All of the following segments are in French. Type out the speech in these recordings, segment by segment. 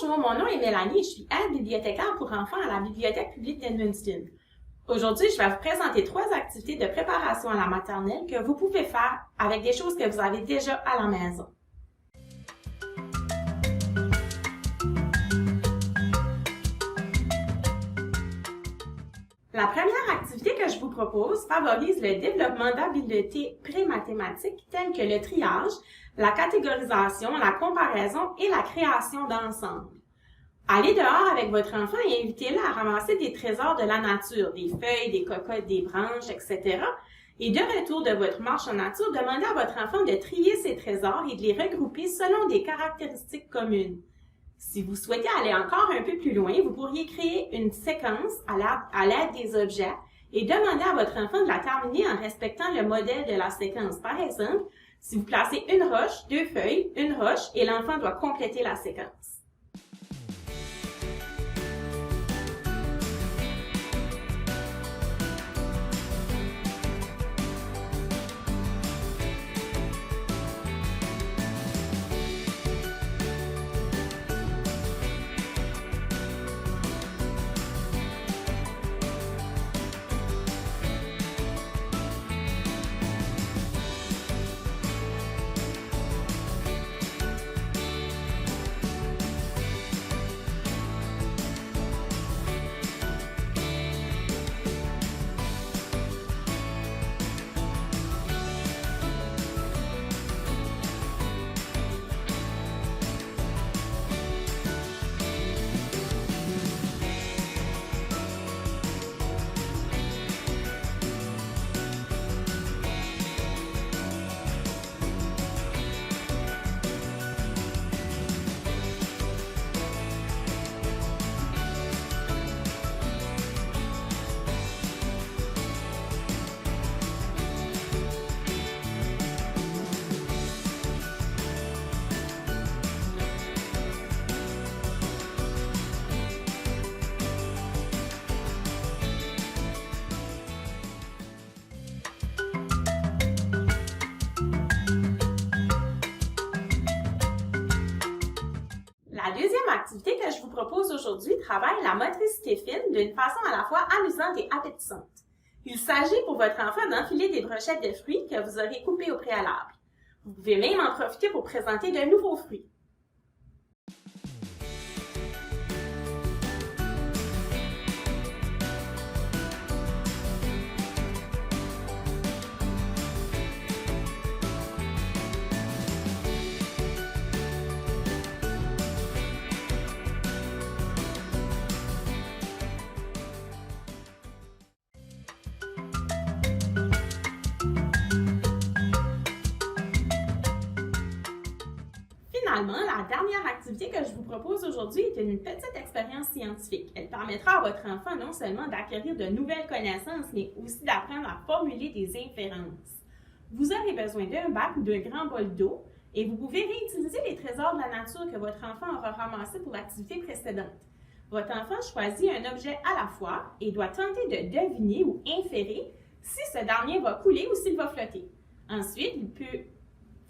Bonjour, mon nom est Mélanie et je suis aide-bibliothécaire pour enfants à la Bibliothèque publique d'Edmundston. Aujourd'hui, je vais vous présenter 3 activités de préparation à la maternelle que vous pouvez faire avec des choses que vous avez déjà à la maison. La première activité que je vous propose favorise le développement d'habiletés pré-mathématiques telles que le triage, la catégorisation, la comparaison et la création d'ensembles. Allez dehors avec votre enfant et invitez-le à ramasser des trésors de la nature, des feuilles, des cocottes, des branches, etc. Et de retour de votre marche en nature, demandez à votre enfant de trier ces trésors et de les regrouper selon des caractéristiques communes. Si vous souhaitez aller encore un peu plus loin, vous pourriez créer une séquence à l'aide des objets et demander à votre enfant de la terminer en respectant le modèle de la séquence. Par exemple, si vous placez une roche, 2 feuilles, une roche et l'enfant doit compléter la séquence. La deuxième activité que je vous propose aujourd'hui travaille la motricité fine d'une façon à la fois amusante et appétissante. Il s'agit pour votre enfant d'enfiler des brochettes de fruits que vous aurez coupés au préalable. Vous pouvez même en profiter pour présenter de nouveaux fruits. Finalement, la dernière activité que je vous propose aujourd'hui est une petite expérience scientifique. Elle permettra à votre enfant non seulement d'acquérir de nouvelles connaissances, mais aussi d'apprendre à formuler des inférences. Vous aurez besoin d'un bac ou d'un grand bol d'eau et vous pouvez réutiliser les trésors de la nature que votre enfant aura ramassés pour l'activité précédente. Votre enfant choisit un objet à la fois et doit tenter de deviner ou inférer si ce dernier va couler ou s'il va flotter. Ensuite, il peut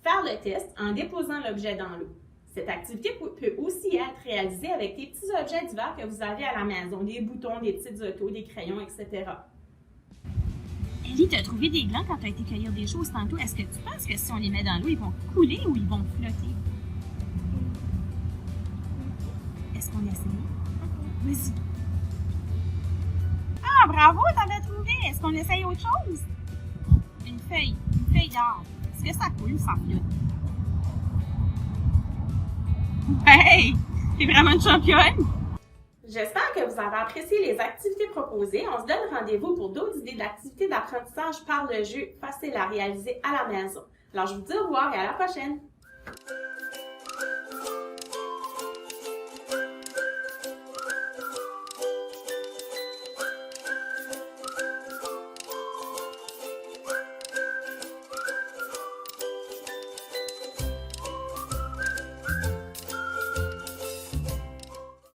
faire le test en déposant l'objet dans l'eau. Cette activité peut aussi être réalisée avec des petits objets divers que vous avez à la maison, des boutons, des petites autos, des crayons, etc. Ellie, tu as trouvé des glands quand tu as été cueillir des choses tantôt. Est-ce que tu penses que si on les met dans l'eau, ils vont couler ou ils vont flotter? Est-ce qu'on essaye? Vas-y. Ah, bravo, t'en as trouvé! Est-ce qu'on essaye autre chose? Une feuille d'arbre. Est-ce que ça coule ou ça flotte? Hey! T'es vraiment une championne! J'espère que vous avez apprécié les activités proposées. On se donne rendez-vous pour d'autres idées d'activités d'apprentissage par le jeu faciles à réaliser à la maison. Alors, je vous dis au revoir et à la prochaine!